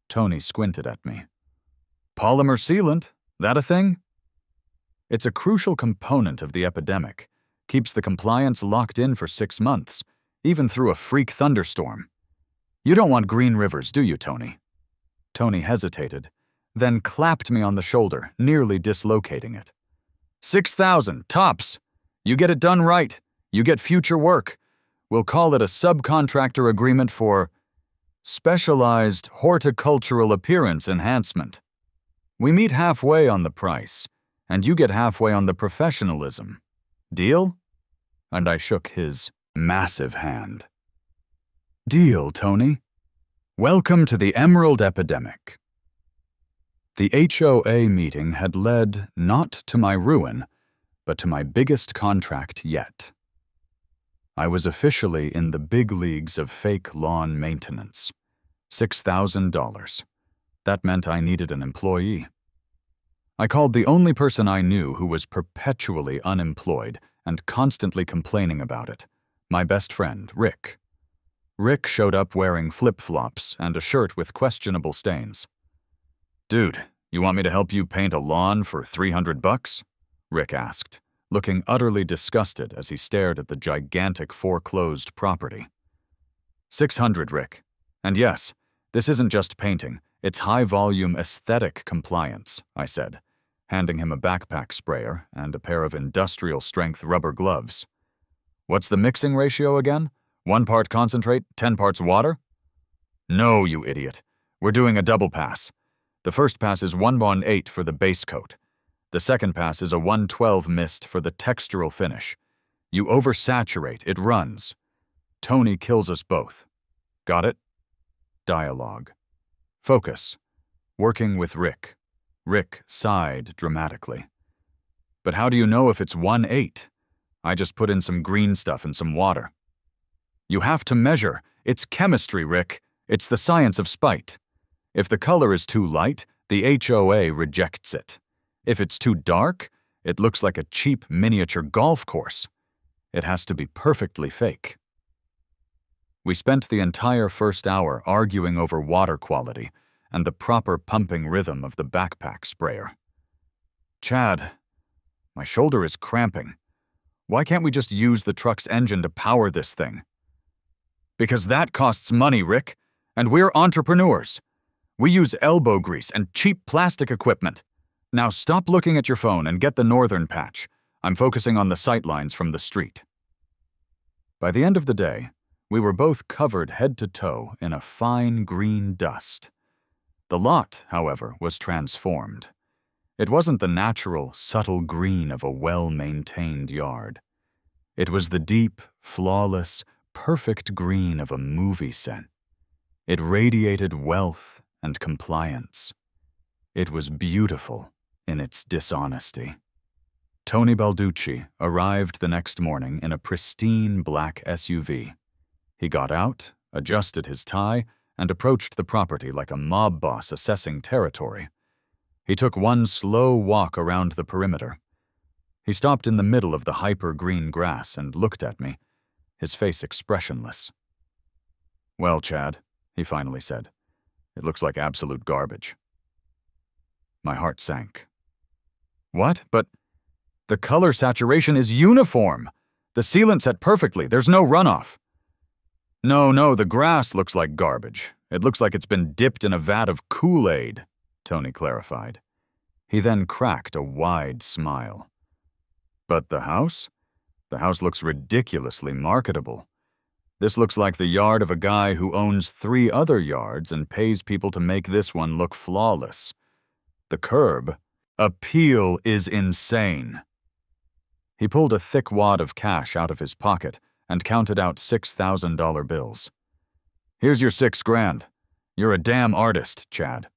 Tony squinted at me. Polymer sealant? That a thing? It's a crucial component of the epidemic. Keeps the compliance locked in for 6 months, even through a freak thunderstorm. You don't want green rivers, do you, Tony? Tony hesitated, then clapped me on the shoulder, nearly dislocating it. 6,000, tops. You get it done right. You get future work. We'll call it a subcontractor agreement for specialized horticultural appearance enhancement. We meet halfway on the price, and you get halfway on the professionalism. Deal? And I shook his massive hand. Deal, Tony. Welcome to the Emerald Epidemic. The HOA meeting had led not to my ruin, but to my biggest contract yet. I was officially in the big leagues of fake lawn maintenance. $6,000. That meant I needed an employee. I called the only person I knew who was perpetually unemployed and constantly complaining about it, my best friend, Rick. Rick showed up wearing flip-flops and a shirt with questionable stains. Dude, you want me to help you paint a lawn for $300? Rick asked, looking utterly disgusted as he stared at the gigantic foreclosed property. $600, Rick. And yes, this isn't just painting, it's high-volume aesthetic compliance, I said, handing him a backpack sprayer and a pair of industrial-strength rubber gloves. What's the mixing ratio again? 1 part concentrate, 10 parts water? No, you idiot. We're doing a double pass. The first pass is 118 for the base coat. The second pass is a 112 mist for the textural finish. You oversaturate, it runs. Tony kills us both. Got it? Dialogue. Focus. Working with Rick. Rick sighed dramatically. But how do you know if it's 1-8? I just put in some green stuff and some water. You have to measure. It's chemistry, Rick. It's the science of spite. If the color is too light, the HOA rejects it. If it's too dark, it looks like a cheap miniature golf course. It has to be perfectly fake. We spent the entire first hour arguing over water quality and the proper pumping rhythm of the backpack sprayer. Chad, my shoulder is cramping. Why can't we just use the truck's engine to power this thing? Because that costs money, Rick, and we're entrepreneurs. We use elbow grease and cheap plastic equipment. Now stop looking at your phone and get the northern patch. I'm focusing on the sightlines from the street. By the end of the day, we were both covered head to toe in a fine green dust. The lot, however, was transformed. It wasn't the natural, subtle green of a well-maintained yard. It was the deep, flawless, perfect green of a movie set. It radiated wealth and compliance. It was beautiful in its dishonesty. Tony Balducci arrived the next morning in a pristine black SUV. He got out, adjusted his tie, and approached the property like a mob boss assessing territory. He took one slow walk around the perimeter. He stopped in the middle of the hyper-green grass and looked at me, his face expressionless. "Well, Chad," he finally said, "it looks like absolute garbage." My heart sank. "What? But the color saturation is uniform. The sealant's set perfectly. There's no runoff." No, the grass looks like garbage. It looks like it's been dipped in a vat of Kool-Aid," Tony clarified. He then cracked a wide smile. "But the house? The house looks ridiculously marketable. This looks like the yard of a guy who owns 3 other yards and pays people to make this one look flawless. The curb appeal is insane." He pulled a thick wad of cash out of his pocket and counted out $6,000 bills. "Here's your $6,000. You're a damn artist, Chad.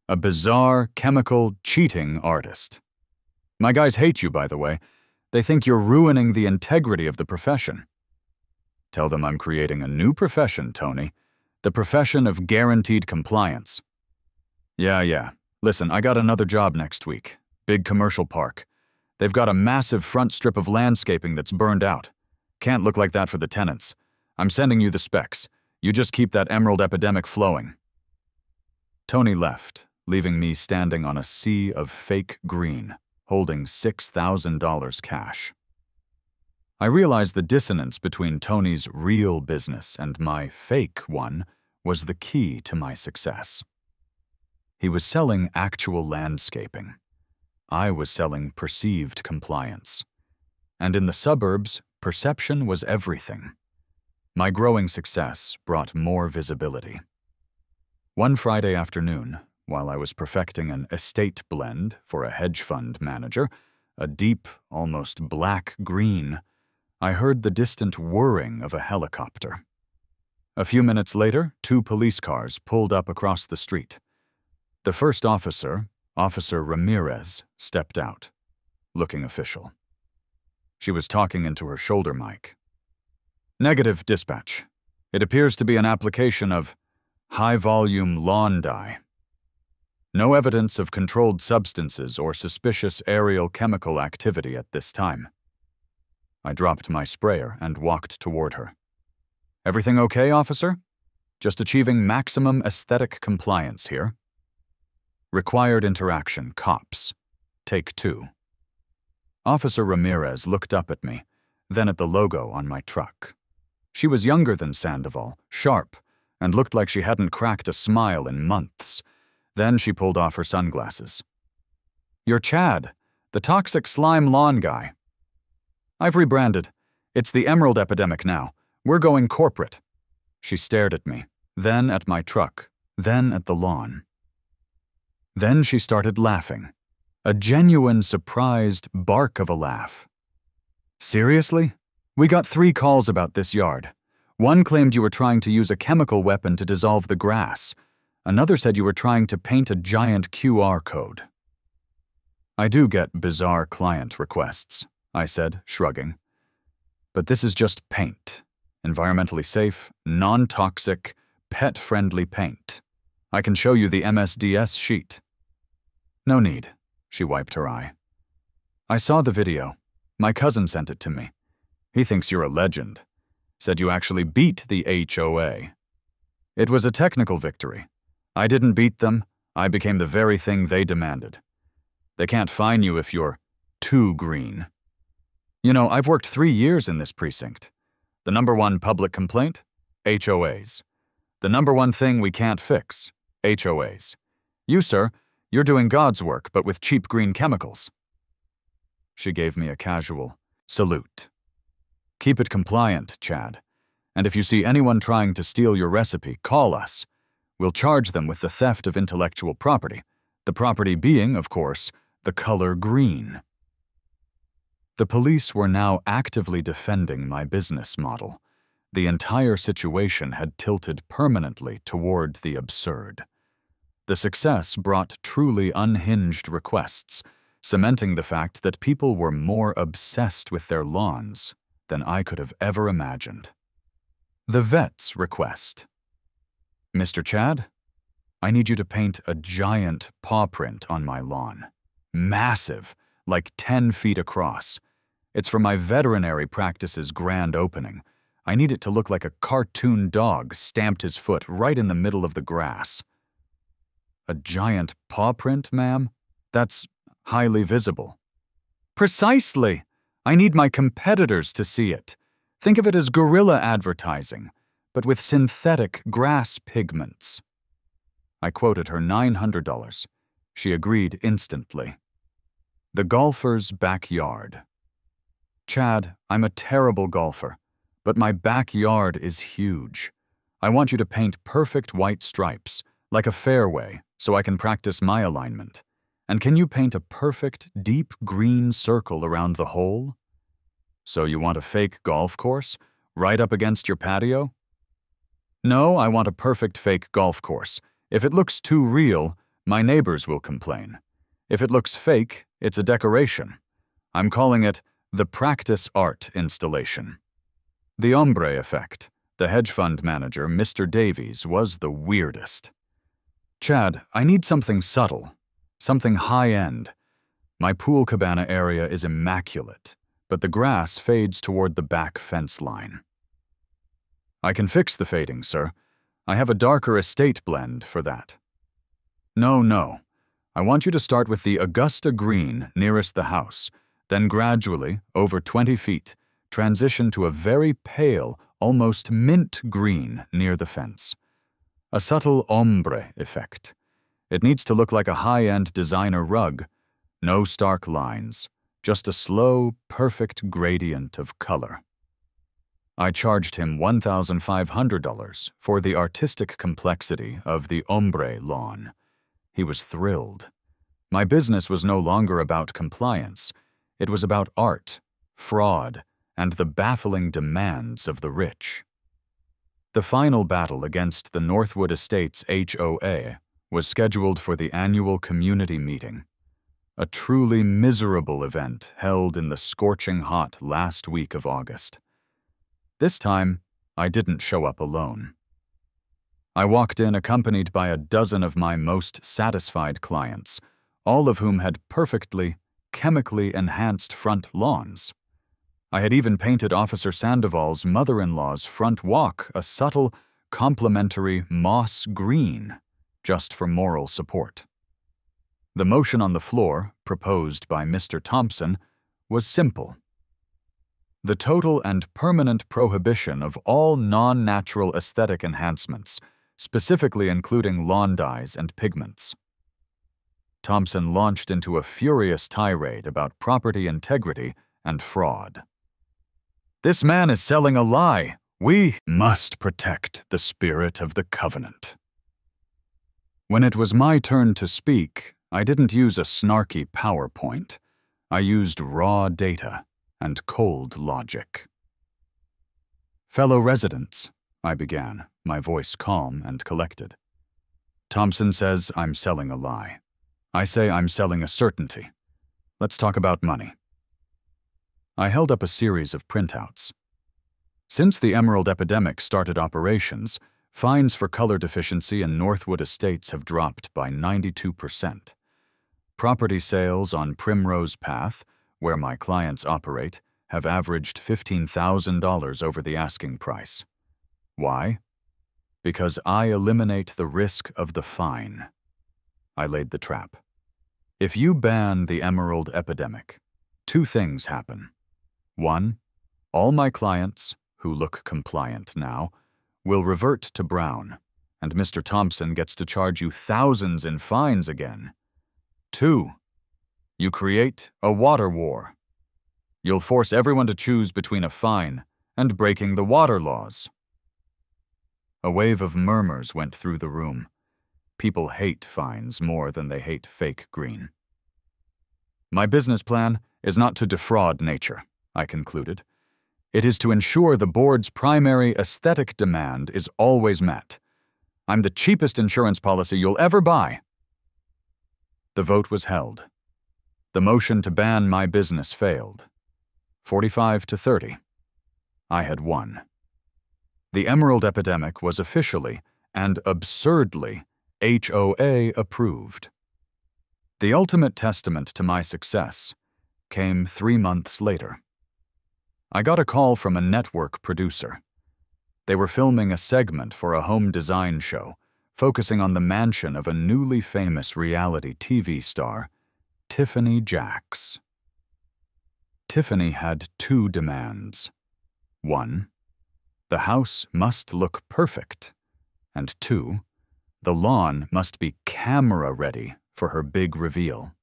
A bizarre, chemical, cheating artist. My guys hate you, by the way. They think you're ruining the integrity of the profession." "Tell them I'm creating a new profession, Tony. The profession of guaranteed compliance." Yeah. Listen, I got another job next week. Big commercial park. They've got a massive front strip of landscaping that's burned out. Can't look like that for the tenants. I'm sending you the specs. You just keep that emerald epidemic flowing." Tony left, leaving me standing on a sea of fake green, holding $6,000 cash. I realized the dissonance between Tony's real business and my fake one was the key to my success. He was selling actual landscaping. I was selling perceived compliance. And in the suburbs, perception was everything. My growing success brought more visibility. One Friday afternoon, while I was perfecting an estate blend for a hedge fund manager, a deep, almost black-green, I heard the distant whirring of a helicopter. A few minutes later, 2 police cars pulled up across the street. The first officer, Officer Ramirez, stepped out, looking official. She was talking into her shoulder mic. "Negative, dispatch. It appears to be an application of high-volume lawn dye. No evidence of controlled substances or suspicious aerial chemical activity at this time." I dropped my sprayer and walked toward her. "Everything okay, officer? Just achieving maximum aesthetic compliance here." Required interaction, cops. Take 2. Officer Ramirez looked up at me, then at the logo on my truck. She was younger than Sandoval, sharp, and looked like she hadn't cracked a smile in months. Then she pulled off her sunglasses. "You're Chad, the toxic slime lawn guy." "I've rebranded. It's the emerald epidemic now. We're going corporate." She stared at me, then at my truck, then at the lawn. Then she started laughing. A genuine, surprised bark of a laugh. "Seriously? We got 3 calls about this yard. One claimed you were trying to use a chemical weapon to dissolve the grass. Another said you were trying to paint a giant QR code." "I do get bizarre client requests," I said, shrugging. "But this is just paint. Environmentally safe, non-toxic, pet-friendly paint. I can show you the MSDS sheet." "No need," she wiped her eye. "I saw the video. My cousin sent it to me. He thinks you're a legend. Said you actually beat the HOA. It was a technical victory. I didn't beat them. I became the very thing they demanded. They can't fine you if you're too green. You know, I've worked 3 years in this precinct. The #1 public complaint? HOAs. The #1 thing we can't fix? HOAs. You, sir, you're doing God's work, but with cheap green chemicals." She gave me a casual salute. "Keep it compliant, Chad. And if you see anyone trying to steal your recipe, call us. We'll charge them with the theft of intellectual property. The property being, of course, the color green." The police were now actively defending my business model. The entire situation had tilted permanently toward the absurd. The success brought truly unhinged requests, cementing the fact that people were more obsessed with their lawns than I could have ever imagined. The vet's request. Mr. Chad, I need you to paint a giant paw print on my lawn. Massive, like 10 feet across. It's for my veterinary practice's grand opening. I need it to look like a cartoon dog stamped his foot right in the middle of the grass. A giant paw print, ma'am? That's highly visible. Precisely! I need my competitors to see it. Think of it as guerrilla advertising, but with synthetic grass pigments. I quoted her $900. She agreed instantly. The golfer's backyard. Chad, I'm a terrible golfer, but my backyard is huge. I want you to paint perfect white stripes, like a fairway, so I can practice my alignment. And can you paint a perfect, deep green circle around the hole? So you want a fake golf course, right up against your patio? No, I want a perfect fake golf course. If it looks too real, my neighbors will complain. If it looks fake, it's a decoration. I'm calling it the practice art installation. The ombre effect. The hedge fund manager, Mr. Davies, was the weirdest. Chad, I need something subtle, something high-end. My pool cabana area is immaculate, but the grass fades toward the back fence line. I can fix the fading, sir. I have a darker estate blend for that. No. I want you to start with the Augusta green nearest the house, then gradually, over 20 feet, transition to a very pale, almost mint green near the fence. A subtle ombre effect. It needs to look like a high-end designer rug. No stark lines, just a slow, perfect gradient of color. I charged him $1,500 for the artistic complexity of the ombre lawn. He was thrilled. My business was no longer about compliance. It was about art, fraud, and the baffling demands of the rich. The final battle against the Northwood Estates HOA was scheduled for the annual community meeting, a truly miserable event held in the scorching hot last week of August. This time, I didn't show up alone. I walked in accompanied by a dozen of my most satisfied clients, all of whom had perfectly, chemically enhanced front lawns. I had even painted Officer Sandoval's mother-in-law's front walk a subtle, complementary moss green, just for moral support. The motion on the floor, proposed by Mr. Thompson, was simple. The total and permanent prohibition of all non-natural aesthetic enhancements, specifically including lawn dyes and pigments. Thompson launched into a furious tirade about property integrity and fraud. This man is selling a lie. We must protect the spirit of the covenant. When it was my turn to speak, I didn't use a snarky PowerPoint. I used raw data and cold logic. Fellow residents, I began, my voice calm and collected. Thompson says I'm selling a lie. I say I'm selling a certainty. Let's talk about money. I held up a series of printouts. Since the emerald epidemic started operations, fines for color deficiency in Northwood Estates have dropped by 92%. Property sales on Primrose Path, where my clients operate, have averaged $15,000 over the asking price. Why? Because I eliminate the risk of the fine. I laid the trap. If you ban the emerald epidemic, two things happen. One, all my clients, who look compliant now, will revert to brown, and Mr. Thompson gets to charge you thousands in fines again. Two, you create a water war. You'll force everyone to choose between a fine and breaking the water laws. A wave of murmurs went through the room. People hate fines more than they hate fake green. My business plan is not to defraud nature, I concluded. It is to ensure the board's primary aesthetic demand is always met. I'm the cheapest insurance policy you'll ever buy." The vote was held. The motion to ban my business failed. 45 to 30. I had won. The emerald epidemic was officially and absurdly HOA approved. The ultimate testament to my success came 3 months later. I got a call from a network producer. They were filming a segment for a home design show, focusing on the mansion of a newly famous reality TV star, Tiffany Jacks. Tiffany had 2 demands. 1, the house must look perfect, and 2, the lawn must be camera-ready for her big reveal.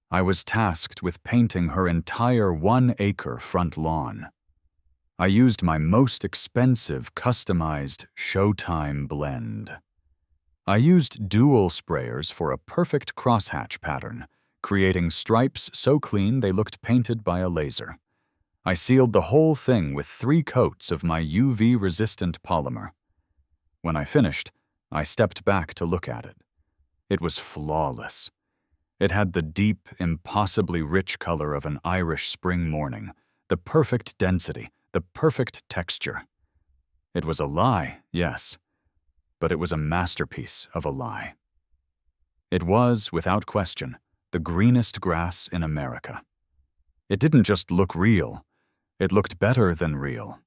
I was tasked with painting her entire 1-acre front lawn. I used my most expensive customized Showtime blend. I used dual sprayers for a perfect crosshatch pattern, creating stripes so clean they looked painted by a laser. I sealed the whole thing with 3 coats of my UV-resistant polymer. When I finished, I stepped back to look at it. It was flawless. It had the deep, impossibly rich color of an Irish spring morning, the perfect density, the perfect texture. It was a lie, yes, but it was a masterpiece of a lie. It was, without question, the greenest grass in America. It didn't just look real, it looked better than real.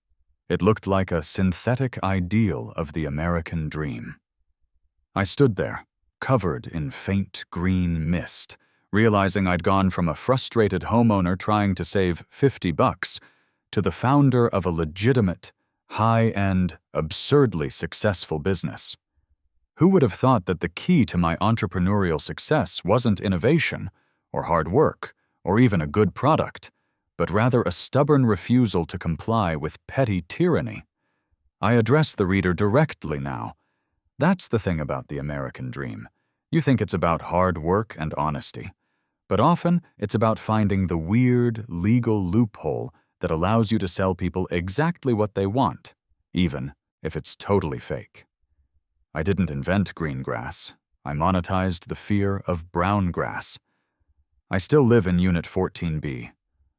It looked like a synthetic ideal of the American dream. I stood there, covered in faint green mist, realizing I'd gone from a frustrated homeowner trying to save $50 to the founder of a legitimate, high-end, absurdly successful business. Who would have thought that the key to my entrepreneurial success wasn't innovation, or hard work, or even a good product, but rather a stubborn refusal to comply with petty tyranny? I address the reader directly now. That's the thing about the American dream. You think it's about hard work and honesty, but often it's about finding the weird, legal loophole that allows you to sell people exactly what they want, even if it's totally fake. I didn't invent green grass. I monetized the fear of brown grass. I still live in Unit 14B.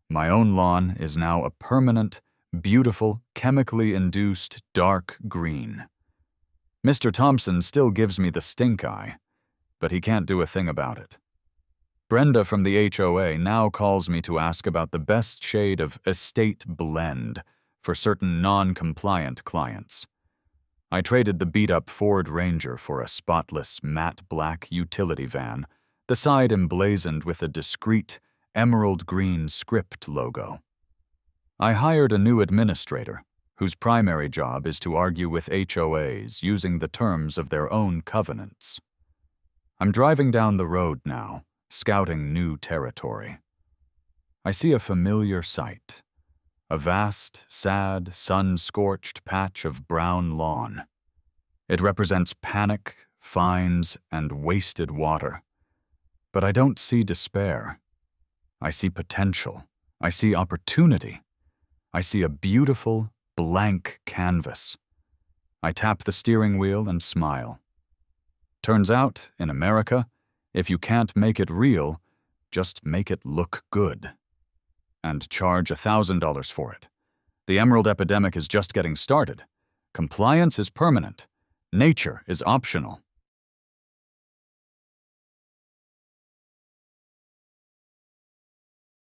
My own lawn is now a permanent, beautiful, chemically induced dark green. Mr. Thompson still gives me the stink eye, but he can't do a thing about it. Brenda from the HOA now calls me to ask about the best shade of estate blend for certain non-compliant clients. I traded the beat-up Ford Ranger for a spotless matte black utility van, the side emblazoned with a discreet emerald green script logo. I hired a new administrator, whose primary job is to argue with HOAs using the terms of their own covenants. I'm driving down the road now, scouting new territory. I see a familiar sight. A vast, sad, sun-scorched patch of brown lawn. It represents panic, fines, and wasted water. But I don't see despair. I see potential. I see opportunity. I see a beautiful, blank canvas. I tap the steering wheel and smile. Turns out, in America, if you can't make it real, just make it look good. And charge $1,000 for it. The emerald epidemic is just getting started. Compliance is permanent. Nature is optional.